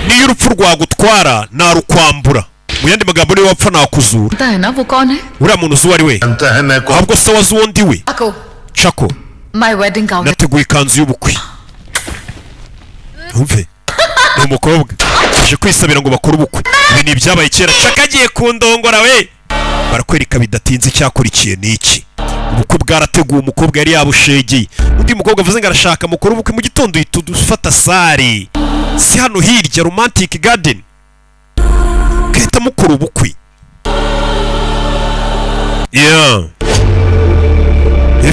niyo urupfu rwagutwara narukwambura mu yandi magambo niwe wapfa nakuzura uriya muntu uzi uwo ari we ahubwo se wazi uwo ndi we Chako nateguye ikanzu y'ubukwe umve ni umukobwa aje kwisabira ngo bakore ubukwe ibi ni ibyabaye kera Chaka agiye kundongora we barakwereka bidatinze icyakurikiye niki ubukwe bwarateguwe umukobwa yari yabushegeye undi mukobwa avuze ngo arashaka mukora ubukwe mu gitondo dufata sare si hano hirya romantic garden keta mukora ubukwe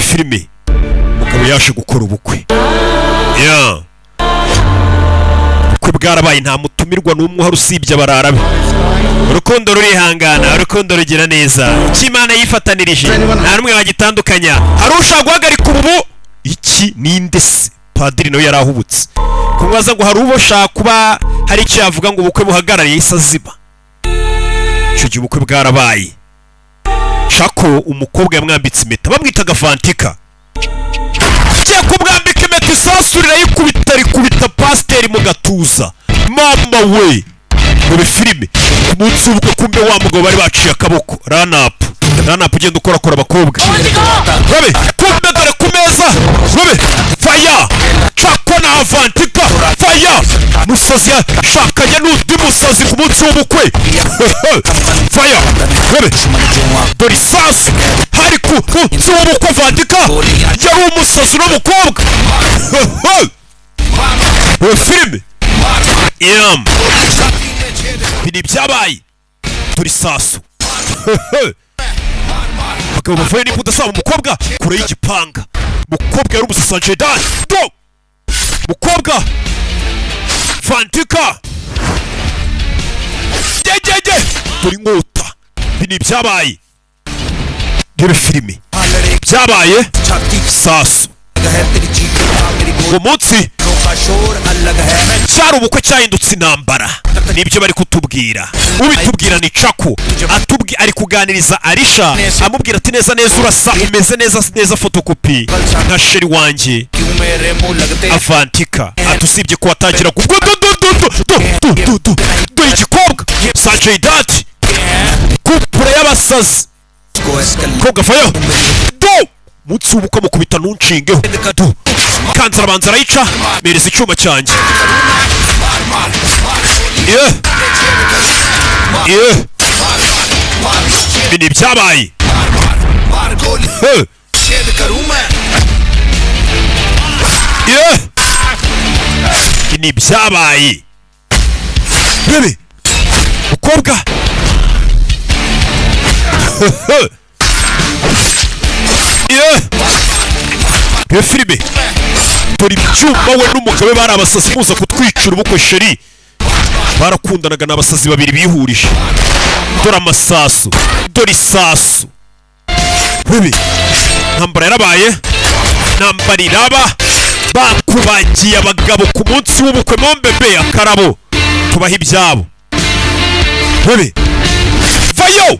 filime umugabo yaje gukora ubukwe ubukwe bwarabaye nta mutumirwa n'umwe uhari usibye abarara be urukundo rurihangana urukundo rugira neza Imana yifatanirije nta n'umwe wagitandukanya hari ushaka guhagarika ubu iki ninde se padiri nawe yarahubutse kubaza ngo hari ubo shaka kuba hari icyo yavuga ngo ubukwe buhagarariye isaziba icyo gihe ubukwe bwarabaye Chako umukobwa yamwambitse impeta bamwitaga Fantika kiye kumwambika impeta isasurira yikubita rikubita pasiteri mu gatuza mama we muri filime ku munsi w'ubukwe kumbe wa mugabo bari baciye akaboko ranapu ugenda ukorakora abakobwa robe kumbe dore ku meza robe faya Chako na Fantika faya musazi yashakanye n'undi musazi ku munsi w'ubukwe faya robe dore isasu hari ku munsi w'ubukwe Fantika yari umusazi n'umukobwa muri filime bini byabaye dore isasu bakaba bavuye niba udasaba umukobwa kure y'igipanga umukobwa yari umusasanjedani umukobwa Fantika dore inkota bini byabaye dore filime byabaye sasu uwo munsi cyari ubukwe cyahindutse intambara nibyo bari kutubwira ubitubwira ni Chako ari kuganiriza Arisha amubwira ati neza neza urasa umeze neza fotokopi nka sheri wanjye Fantika atusibye ko watangira kubwo do igikobwa Sanjay Dutt kupure y'abasazi koga fayo do mutsi ubukwe mukubita ntunshingeho kanzara banza arayica mereza icyuma cyanjye bini byabaye bini byabaye bebe mukobwa iyo filime dore ibyuma we n'umugabo bari abasazi muza kutwicira ubukwe sheri barakundanaga n'abasazi babiri bihurije dore amasasu dore isasu bebe ntambara yarabaye ntambara iraba bakubagiye abagabo ku munsi w'ubukwe mombebe akarabo tubaha ibyabo bebe vayo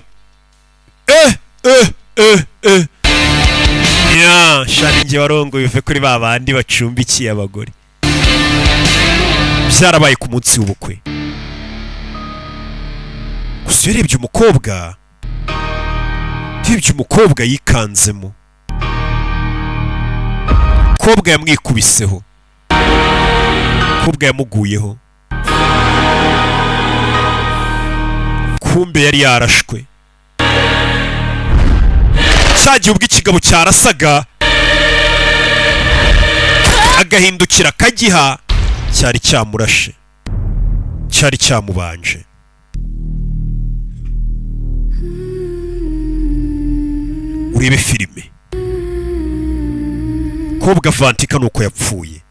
shani nge warongoye uve kuri ba bandi bacumbikiye abagore byarabaye ku munsi w'ubukwe gusa urebye umukobwa yikanzemo umukobwa yamwikubiseho umukobwa yamuguyeho kumbe yari yarashwe cyagiye ubwo ikigabo cyarasaga agahindukira akagiha cyari cyamurashe cyari cyamubanje urebe filime kobwa Fantika nuko yapfuye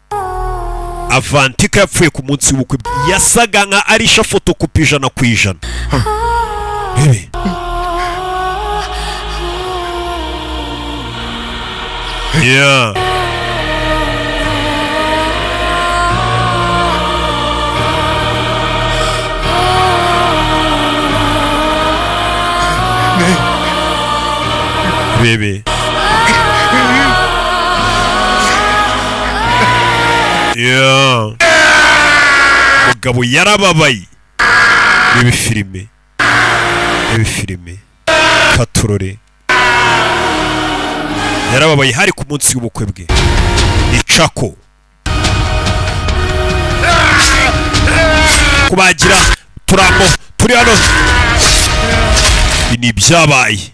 Fantika yapfuye ku munsi w'ubukwe yasaga nka Arisha fotokopi 100%. Bebe bebe mugabo yarababaye. Ibi filime Katurore yarababaye hari ku munsi w'ubukwe bwe. Ni Chako kubagira turamo turi hano. Ni byabaye.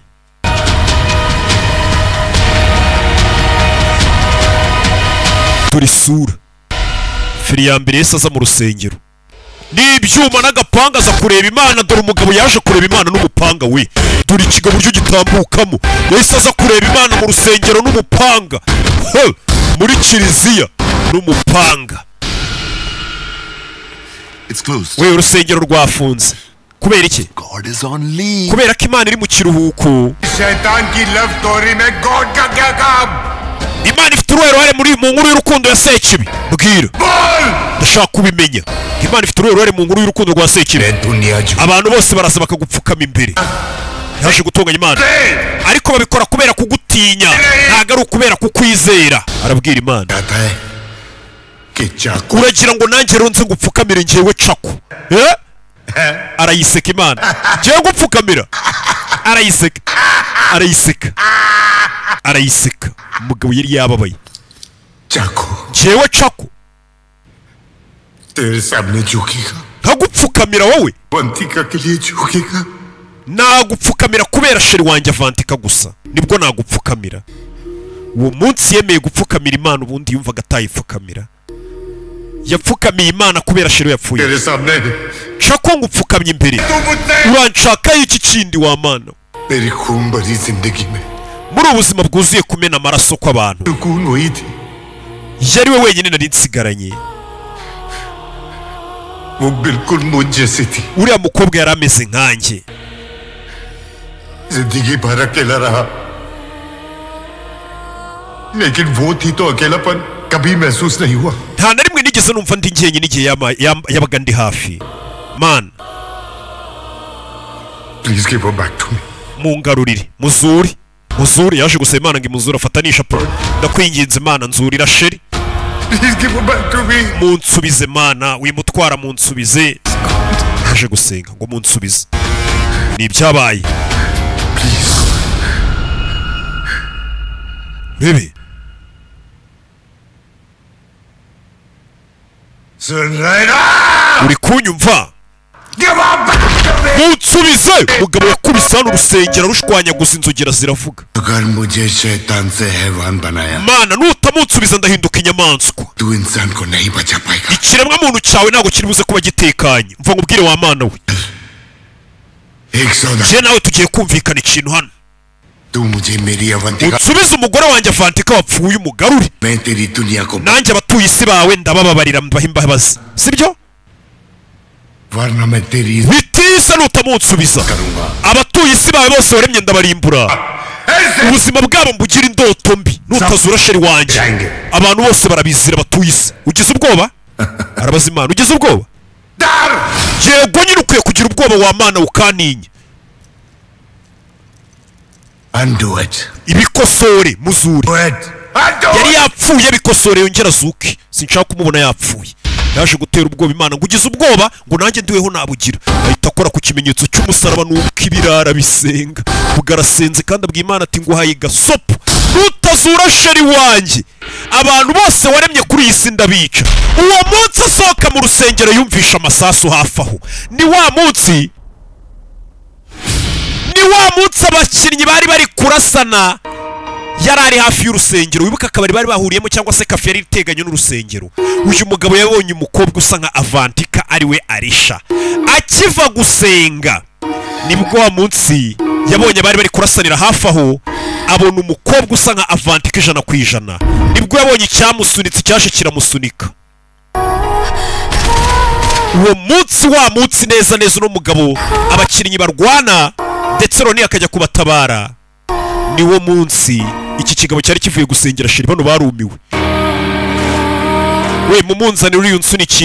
Turi sura firi ya mbere Yesu aza mu rusengero n'ibyuma n'agapanga aza kureba Imana. Dore umugabo yaje kureba Imana n'umupanga we. Dore ikigo buryo gitambukamo. Yesu aza kureba Imana mu rusengero n'umupanga. Muri kiliziya n'umupanga. We urusengero rwafunze. Kubera iki? Kubera ko Imana iri mu kiruhuko. Imana ifite uruhare mu nkuru y'urukundo ya Sekibi. Bwira ndashaka kubimenya. Imana ifite uruhare mu nkuru y'urukundo rwa Sekibi. Abantu bose baraza bakagupfukama imbere. Yaje gutunganya Imana, ariko babikora kubera kugutinya, ntago ari ukubera kukwizera. Arabwira Imana, uragira ngo nanjye ronze ngupfukamire njyewe Chako? Arayiseka Imana. Njyewe ngupfukamira? Arayiseka. Umugabo yari yababaye. Njyewe Chako nkagupfukamira wowe? Nagupfukamira kubera sheri wanjye Avantika gusa, nibwo nagupfukamira. Uwo munsi yemeye gupfukamira Imana, ubundi yumvaga atayipfukamira. Yapfukamiye Imana kubera sheri yapfuye. Chako ngupfukamye imbere, uranshaka iki kindi wa Mana? Muri ubuzima bwuzuye kumena amaraso kw'abantu, yari we wenyine nari nsigaranye. Uriya mukobwa yari ameze nkanjye. जिंदगी भर अकेला रहा, लेकिन वो थी तो अकेलापन कभी महसूस नहीं हुआ. Nta na rimwe nigeze numva ndi njyenyine igihe yabaga ndi hafi. Man, please give her back to me. Mungarurire. Muzuri yaje gusaba Imana ngo imuzure afatanisha Paul. Ndakwinginze Imana, nzurira sheri. Please give her back to me. Munsubize Mana, wimutwara munsubize. Yaje gusenga ngo munsubize. Ni byabaye. Baby. Uri kunyumva? Munsubize! Mugabo yakubise hano urusengero rushwanyaguza inzogera ziravuga. Mana, nutamunsubiza ndahinduka inyamaswa. Ikiremwa muntu cyawe ntabwo kiri buze kuba gitekanye. Mva nkubwire wa Mana we. Je nawe tugiye kumvikana ikintu hano. Unsubize umugore wanjye Avantika wapfuye umugarure. Nanjye abatuye isi bawe ndabababarira mbaha imbabazi. Sibyo? Bitisa nutamunsubiza, abatuye isi bawe bose waremye ndabarimbura. Ubuzima bwabo mbugira indoto mbi. Nutazura sheri wanjye, abantu bose barabizira batuye isi. Ugize ubwoba? Arabaza Imana, ugize ubwoba? Yego nyine ukwiye kugira ubwoba wa Mana ukaninya. Undo it. Ibikosore Muzuri. Yari yapfuye bikosore yongera azuke. Sinshaka kumubona yapfuye. Yaje gutera ubwoba Imana ngo ugize ubwoba ngo nanjye ndiweho nabugira. Ahita akora ku kimenyetso cy'umusaraba nuko ibirara bisenga. Bugarasenze kandi abwiye Imana ati nguhaye gasopo. Nutazura sheri wanjye, abantu bose waremye kuri iyi si ndabica. Uwo munsi asohoka mu rusengero yumvisha amasasu hafi aho. Ni wa munsi abakinnyi bari kurasana yarari hafi y'urusengero. Wibuka akabari bari bahuriyemo cyangwa se kafe yari iteganye n'urusengero. Uyu mugabo yabonye umukobwa usa nka Avantika ari we Arisha akiva gusenga. Nibwo wa munsi yabonye bari kurasanira hafi aho, abona umukobwa usa nka Avantika 100%. Nibwo yabonye icyamusunitse cyaje kiramusunika. Uwo munsi neza no mugabo abakinnyi barwana ndetse Roni akajya kubatabara. Niwo munsi iki kigabo cyari kivuye gusengera sheri bano barumiwe. We mumunzani uri unsunikiye